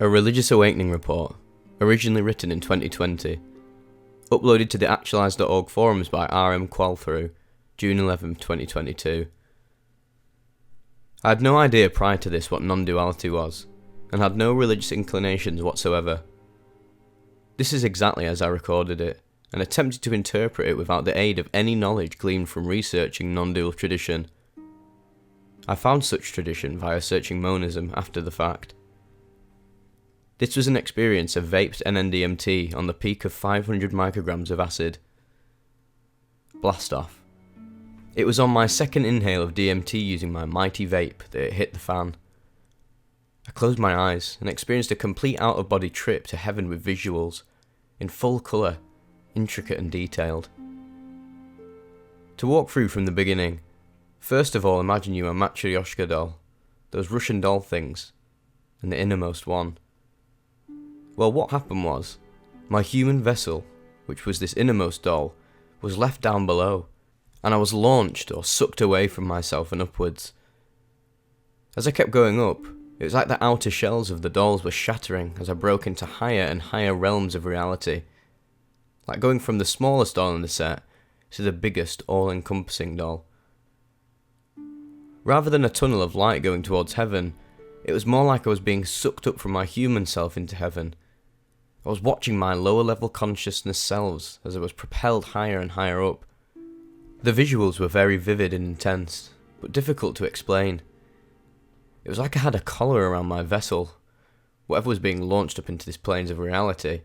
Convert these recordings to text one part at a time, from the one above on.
A religious awakening report, originally written in 2020, uploaded to the actualize.org forums by RM Qualthrough, June 11, 2022. I had no idea prior to this what non-duality was, and had no religious inclinations whatsoever. This is exactly as I recorded it, and attempted to interpret it without the aid of any knowledge gleaned from researching non-dual tradition. I found such tradition via searching monism after the fact. This was an experience of vapes and DMT on the peak of 500 micrograms of acid. Blast off. It was on my second inhale of DMT using my mighty vape that it hit the fan. I closed my eyes and experienced a complete out-of-body trip to heaven with visuals, in full colour, intricate and detailed. To walk through from the beginning, first of all imagine you a Matryoshka doll, those Russian doll things, and the innermost one. Well, what happened was, my human vessel, which was this innermost doll, was left down below, and I was launched or sucked away from myself and upwards. As I kept going up, it was like the outer shells of the dolls were shattering as I broke into higher and higher realms of reality, like going from the smallest doll in the set to the biggest all-encompassing doll. Rather than a tunnel of light going towards heaven, it was more like I was being sucked up from my human self into heaven. I was watching my lower level consciousness selves as I was propelled higher and higher up. The visuals were very vivid and intense, but difficult to explain. It was like I had a collar around my vessel, whatever was being launched up into these planes of reality,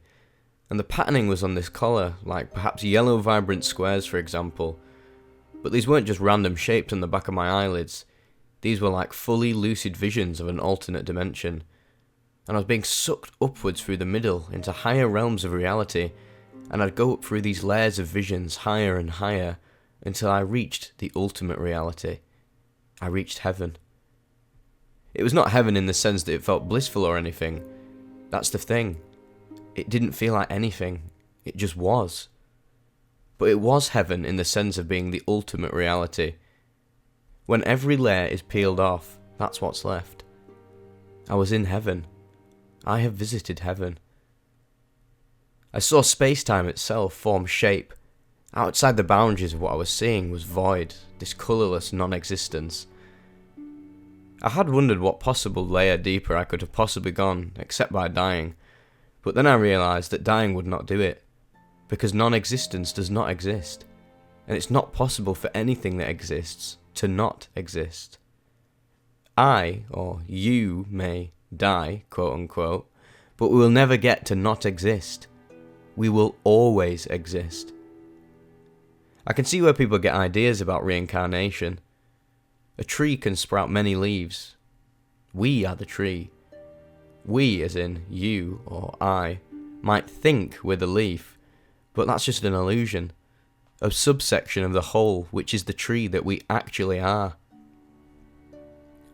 and the patterning was on this collar, like perhaps yellow vibrant squares for example, but these weren't just random shapes on the back of my eyelids. These were like fully lucid visions of an alternate dimension, and I was being sucked upwards through the middle into higher realms of reality, and I'd go up through these layers of visions higher and higher until I reached the ultimate reality. I reached heaven. It was not heaven in the sense that it felt blissful or anything. That's the thing. It didn't feel like anything. It just was. But it was heaven in the sense of being the ultimate reality. When every layer is peeled off, that's what's left. I was in heaven. I have visited heaven. I saw space-time itself form shape. Outside the boundaries of what I was seeing was void, this colourless non-existence. I had wondered what possible layer deeper I could have possibly gone, except by dying, but then I realised that dying would not do it, because non-existence does not exist, and it's not possible for anything that exists to not exist. I, or you, may die, quote unquote, but we will never get to not exist. We will always exist. I can see where people get ideas about reincarnation. A tree can sprout many leaves. We are the tree. We, as in you or I, might think we're the leaf, but that's just an illusion, a subsection of the whole which is the tree that we actually are.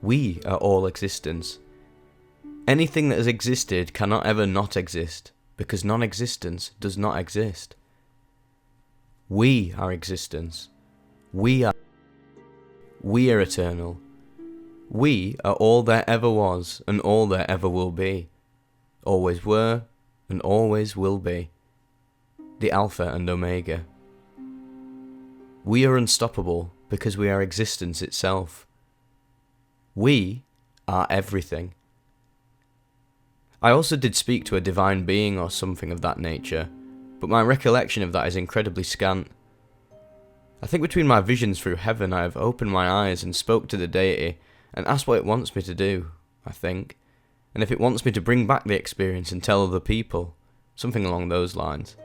We are all existence. Anything that has existed cannot ever not exist, because non-existence does not exist. We are existence. We are eternal. We are all there ever was and all there ever will be. Always were and always will be. The Alpha and Omega. We are unstoppable because we are existence itself. We are everything. I also did speak to a divine being or something of that nature, but my recollection of that is incredibly scant. I think between my visions through heaven I have opened my eyes and spoke to the deity and asked what it wants me to do, I think, and if it wants me to bring back the experience and tell other people, something along those lines.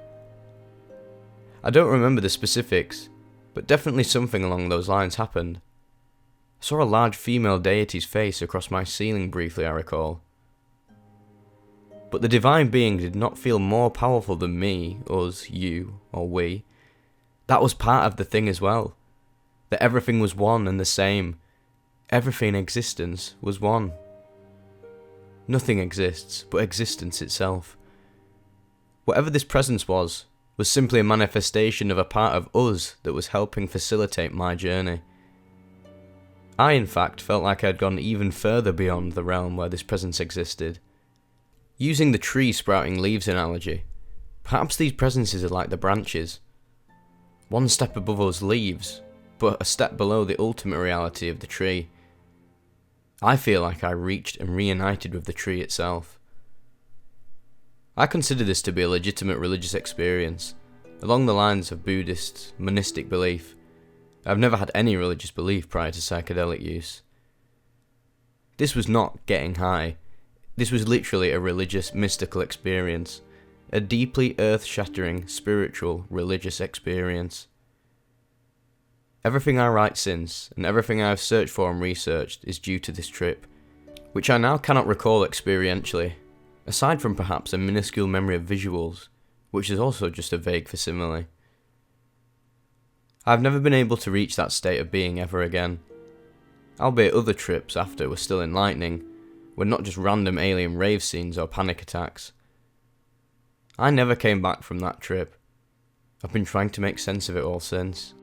I don't remember the specifics, but definitely something along those lines happened. I saw a large female deity's face across my ceiling briefly, I recall. But the divine being did not feel more powerful than me, us, you, or we. That was part of the thing as well. That everything was one and the same. Everything in existence was one. Nothing exists but existence itself. Whatever this presence was simply a manifestation of a part of us that was helping facilitate my journey. I, in fact, felt like I had gone even further beyond the realm where this presence existed. Using the tree sprouting leaves analogy, perhaps these presences are like the branches. One step above us leaves, but a step below the ultimate reality of the tree. I feel like I reached and reunited with the tree itself. I consider this to be a legitimate religious experience, along the lines of Buddhist, monistic belief. I've never had any religious belief prior to psychedelic use. This was not getting high. This was literally a religious, mystical experience. A deeply earth-shattering, spiritual, religious experience. Everything I write since, and everything I have searched for and researched, is due to this trip, which I now cannot recall experientially, aside from perhaps a minuscule memory of visuals, which is also just a vague facsimile. I have never been able to reach that state of being ever again, albeit other trips after were still enlightening, were not just random alien rave scenes or panic attacks. I never came back from that trip. I've been trying to make sense of it all since.